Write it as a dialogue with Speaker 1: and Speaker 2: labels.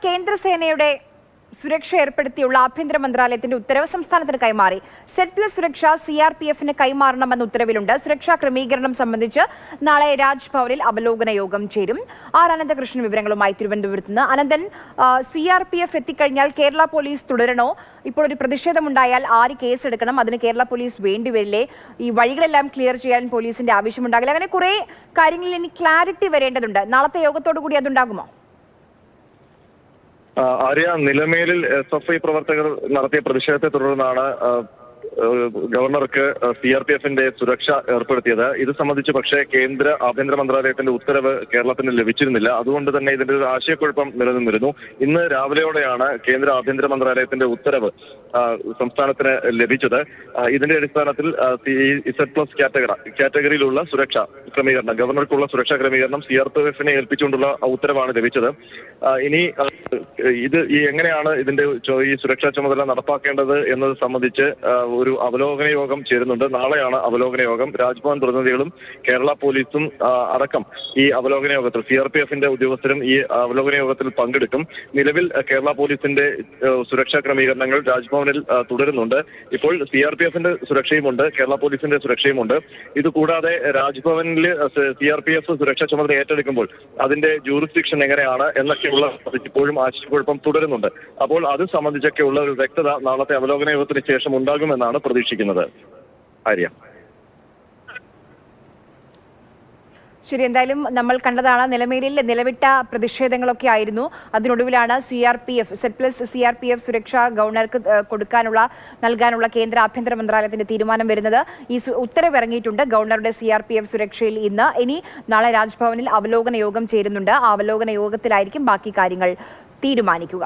Speaker 1: കേന്ദ്രസേനയുടെ സുരക്ഷ ഏർപ്പെടുത്തിയുള്ള ആഭ്യന്തര മന്ത്രാലയത്തിന്റെ ഉത്തരവ് സംസ്ഥാനത്തിന് കൈമാറി. സെറ്റ് പ്ലസ് സുരക്ഷ CRPFന് കൈമാറണമെന്ന ഉത്തരവിലുണ്ട്. സുരക്ഷാ ക്രമീകരണം സംബന്ധിച്ച് നാളെ രാജ്ഭവനിൽ അവലോകന യോഗം ചേരും. അനന്തകൃഷ്ണൻ വിവരങ്ങളുമായി തിരുവനന്തപുരത്ത് നിന്ന്. അനന്തൻ, CRPF എത്തിക്കഴിഞ്ഞാൽ കേരള പോലീസ് തുടരണോ? ഇപ്പോൾ ഒരു പ്രതിഷേധമുണ്ടായാൽ ആര് കേസെടുക്കണം? അതിന് കേരള പോലീസ് വേണ്ടിവരില്ലേ? ഈ വഴികളെല്ലാം ക്ലിയർ ചെയ്യാൻ പോലീസിന്റെ ആവശ്യമുണ്ടാകില്ല. അങ്ങനെ കുറെ കാര്യങ്ങളിൽ ഇനി ക്ലാരിറ്റി വരേണ്ടതുണ്ട്. നാളത്തെ യോഗത്തോടു കൂടി അതുണ്ടാകുമോ?
Speaker 2: ആര്യ, നിലമേലിൽ SFI പ്രവർത്തകർ നടത്തിയ പ്രതിഷേധത്തെ തുടർന്നാണ് ഗവർണർക്ക് CRPFന്റെ സുരക്ഷ ഏർപ്പെടുത്തിയത്. ഇത് സംബന്ധിച്ച് പക്ഷേ കേന്ദ്ര ആഭ്യന്തര മന്ത്രാലയത്തിന്റെ ഉത്തരവ് കേരളത്തിന് ലഭിച്ചിരുന്നില്ല. അതുകൊണ്ട് തന്നെ ഇതിന്റെ ഒരു ആശയക്കുഴപ്പം നിലനിന്നിരുന്നു. ഇന്ന് രാവിലെയോടെയാണ് കേന്ദ്ര ആഭ്യന്തര മന്ത്രാലയത്തിന്റെ ഉത്തരവ് സംസ്ഥാനത്തിന് ലഭിച്ചത്. ഇതിന്റെ അടിസ്ഥാനത്തിൽ Z+ കാറ്റഗറിയിലുള്ള സുരക്ഷ ക്രമീകരണം, ഗവർണർക്കുള്ള സുരക്ഷാ ക്രമീകരണം CRPFനെ ഏൽപ്പിച്ചുകൊണ്ടുള്ള ഉത്തരവാണ് ലഭിച്ചത്. ഇനി ഇത് എങ്ങനെയാണ് ഇതിന്റെ ഈ സുരക്ഷാ ചുമതല നടപ്പാക്കേണ്ടത് എന്നത് സംബന്ധിച്ച് ഒരു അവലോകന യോഗം ചേരുന്നുണ്ട്. നാളെയാണ് അവലോകന യോഗം. രാജ്ഭവൻ പ്രതിനിധികളും കേരള പോലീസും അടക്കം ഈ അവലോകന യോഗത്തിൽ CRPFന്റെ ഉദ്യോഗസ്ഥരും ഈ അവലോകന യോഗത്തിൽ പങ്കെടുക്കും. നിലവിൽ കേരള പോലീസിന്റെ സുരക്ഷാ ക്രമീകരണങ്ങൾ രാജ്ഭവനിൽ തുടരുന്നുണ്ട്. ഇപ്പോൾ CRPFന്റെ സുരക്ഷയുമുണ്ട്, കേരള പോലീസിന്റെ സുരക്ഷയുമുണ്ട്. ഇതുകൂടാതെ രാജ്ഭവനിൽ CRPF സുരക്ഷാ ചുമതല ഏറ്റെടുക്കുമ്പോൾ അതിന്റെ ജൂറിസ്ഡിക്ഷൻ എങ്ങനെയാണ് എന്നൊക്കെയുള്ള ഇപ്പോഴും ആശയക്കുഴപ്പം തുടരുന്നുണ്ട്. അപ്പോൾ അത് സംബന്ധിച്ചൊക്കെയുള്ള ഒരു വ്യക്തത നാളത്തെ അവലോകന യോഗത്തിന് ശേഷം ഉണ്ടാകുമെന്നാണ് പ്രതീക്ഷിക്കുന്നത്. ആര്യ,
Speaker 1: ശരി, എന്തായാലും നമ്മൾ കണ്ടതാണ് നിലമേലിൽ നിലവിട്ട പ്രതിഷേധങ്ങളൊക്കെ ആയിരുന്നു. അതിനൊടുവിലാണ് CRPF സുരക്ഷ ഗവർണർക്ക് നൽകാനുള്ള കേന്ദ്ര ആഭ്യന്തര മന്ത്രാലയത്തിന്റെ തീരുമാനം വരുന്നത്. ഈ ഉത്തരവ് ഇറങ്ങിയിട്ടുണ്ട് ഗവർണറുടെ CRPF സുരക്ഷയിൽ ഇന്ന്. ഇനി നാളെ രാജ്ഭവനിൽ അവലോകന യോഗം ചേരുന്നുണ്ട്. ആ അവലോകന യോഗത്തിലായിരിക്കും ബാക്കി കാര്യങ്ങൾ തീരുമാനിക്കുക.